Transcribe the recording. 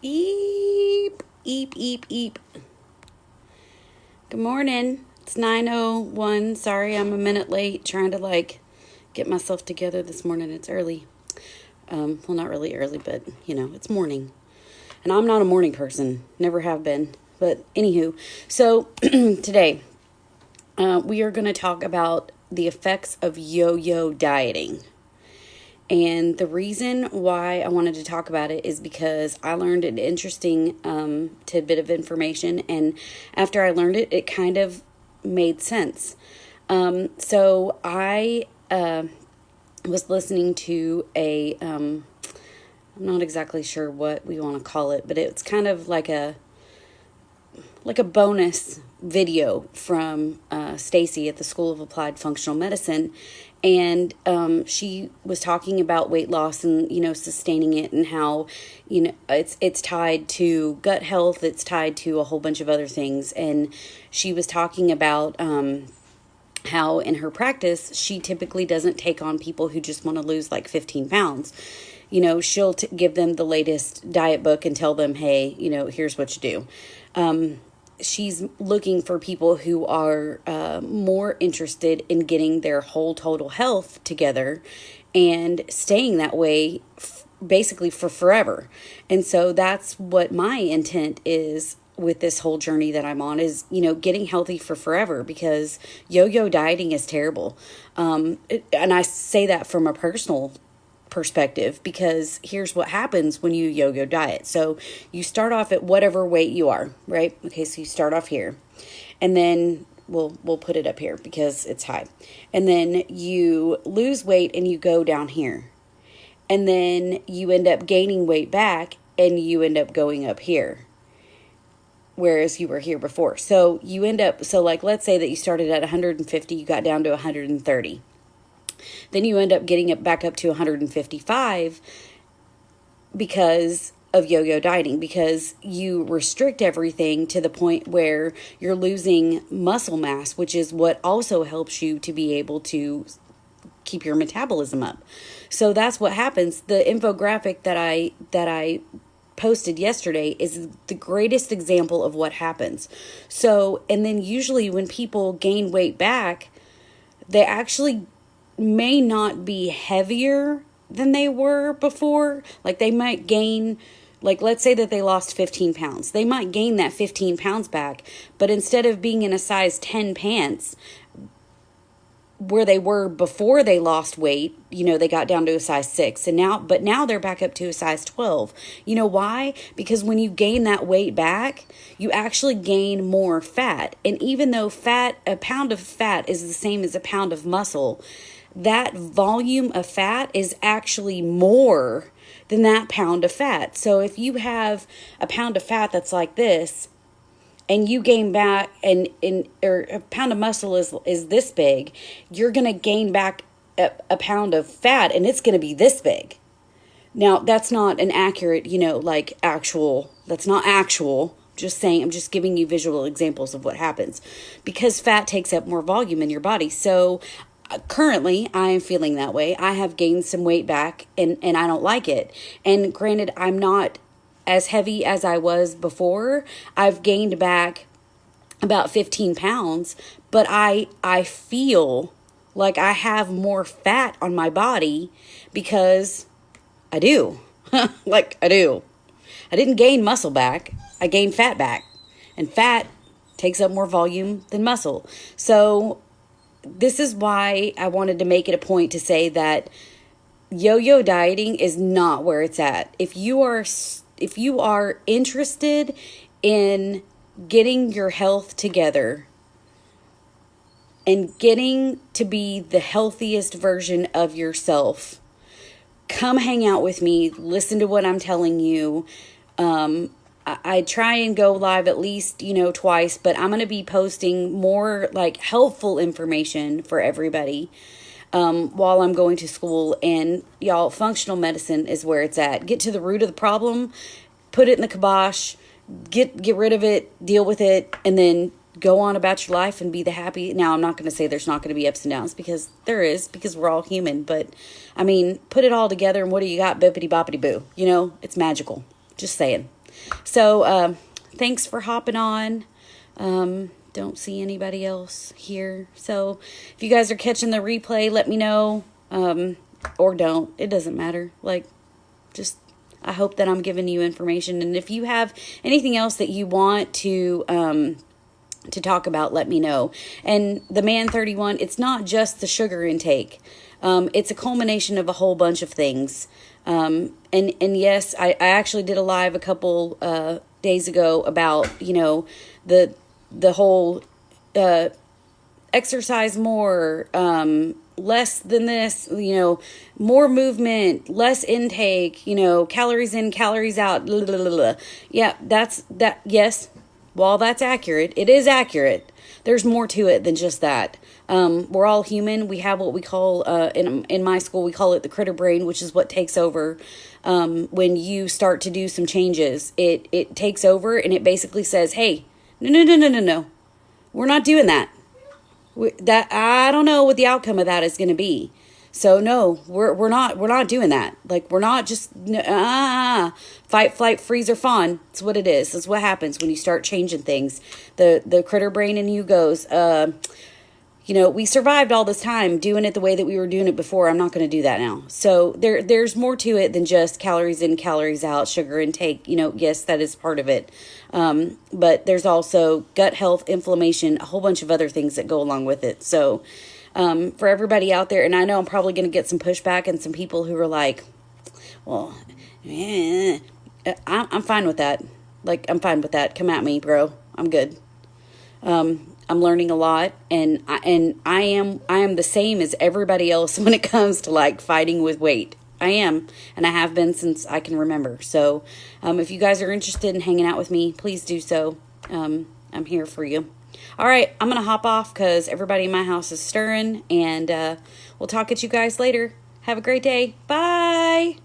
Eep, eep, eep, eep. Good morning. It's 9:01. Sorry, I'm a minute late trying to get myself together this morning. It's early. Well, not really early, but it's morning. And I'm not a morning person. Never have been. But anywho, so today we are going to talk about the effects of yo-yo dieting. And the reason why I wanted to talk about it is because I learned an interesting tidbit of information. And after I learned it, it kind of made sense. So I was listening to I'm not exactly sure what we want to call it, but it's kind of like a bonus video from Stacy at the School of Applied Functional Medicine. And she was talking about weight loss and, sustaining it, and how, it's tied to gut health. It's tied to a whole bunch of other things. And she was talking about how in her practice, she typically doesn't take on people who just want to lose like 15 pounds. She'll give them the latest diet book and tell them, hey, here's what you do. She's looking for people who are more interested in getting their whole total health together and staying that way basically for forever. And so that's what my intent is with this whole journey that I'm on, is, getting healthy for forever, because yo-yo dieting is terrible. And I say that from a personal perspective, because here's what happens when you yo-yo diet. So you start off at whatever weight you are, right? Okay, so you start off here, and then we'll put it up here because it's high. And then you lose weight and you go down here. And then you end up gaining weight back and you end up going up here, whereas you were here before. So you end up, let's say that you started at 150, you got down to 130. Then you end up getting it back up to 155 because of yo-yo dieting, because you restrict everything to the point where you're losing muscle mass, which is what also helps you to be able to keep your metabolism up. So that's what happens. The infographic that I posted yesterday is the greatest example of what happens. So, and then usually when people gain weight back, they actually may not be heavier than they were before. Like they might gain, let's say that they lost 15 pounds. They might gain that 15 pounds back, but instead of being in a size 10 pants where they were before they lost weight, they got down to a size 6, and now they're back up to a size 12. You know why? Because when you gain that weight back, you actually gain more fat. And even though a pound of fat is the same as a pound of muscle, that volume of fat is actually more than that pound of fat. So if you have a pound of fat that's like this, and you gain back, or a pound of muscle is this big, you're going to gain back a pound of fat, and it's going to be this big. Now, that's not an accurate, that's not actual. Just saying, I'm just giving you visual examples of what happens, because fat takes up more volume in your body. So currently, I am feeling that way. I have gained some weight back, and I don't like it. And granted, I'm not as heavy as I was before. I've gained back about 15 pounds, but I feel like I have more fat on my body because I do. I do. I didn't gain muscle back. I gained fat back. And fat takes up more volume than muscle. So this is why I wanted to make it a point to say that yo-yo dieting is not where it's at. If you are interested in getting your health together and getting to be the healthiest version of yourself, come hang out with me, listen to what I'm telling you. I try and go live at least, twice, but I'm going to be posting more helpful information for everybody while I'm going to school. And y'all, functional medicine is where it's at. Get to the root of the problem, put it in the kibosh, get rid of it, deal with it, and then go on about your life and be the happy. Now, I'm not going to say there's not going to be ups and downs, because there is, because we're all human. But I mean, put it all together and what do you got? Bippity boppity boo. It's magical. Just saying. So thanks for hopping on. Don't see anybody else here. So if you guys are catching the replay, let me know. Or don't. It doesn't matter. Like, just, I hope that I'm giving you information. And if you have anything else that you want to talk about, let me know. And the Man 31, it's not just the sugar intake. It's a culmination of a whole bunch of things. And yes, I actually did a live a couple days ago about, the whole exercise more, less than this, more movement, less intake, calories in, calories out. Blah, blah, blah, blah. Yeah, that. Yes, while that's accurate, it is accurate. There's more to it than just that. We're all human. We have what we call, in my school, we call it the critter brain, which is what takes over when you start to do some changes. It takes over and it basically says, hey, no. We're not doing that. That I don't know what the outcome of that is going to be. So no, we're not doing that. Like, we're not just fight, flight, freeze, or fawn. That's what it is. That's what happens when you start changing things. The critter brain in you goes, we survived all this time doing it the way that we were doing it before. I'm not going to do that now. So there's more to it than just calories in, calories out, sugar intake. Yes, that is part of it. But there's also gut health, inflammation, a whole bunch of other things that go along with it. So for everybody out there, and I know I'm probably going to get some pushback and some people who are like, well, I'm fine with that. Like, I'm fine with that. Come at me, bro. I'm good. I'm learning a lot, and I am the same as everybody else when it comes to like fighting with weight. I am, and I have been since I can remember. So if you guys are interested in hanging out with me, please do so. I'm here for you. All right, I'm going to hop off because everybody in my house is stirring, and we'll talk at you guys later. Have a great day. Bye.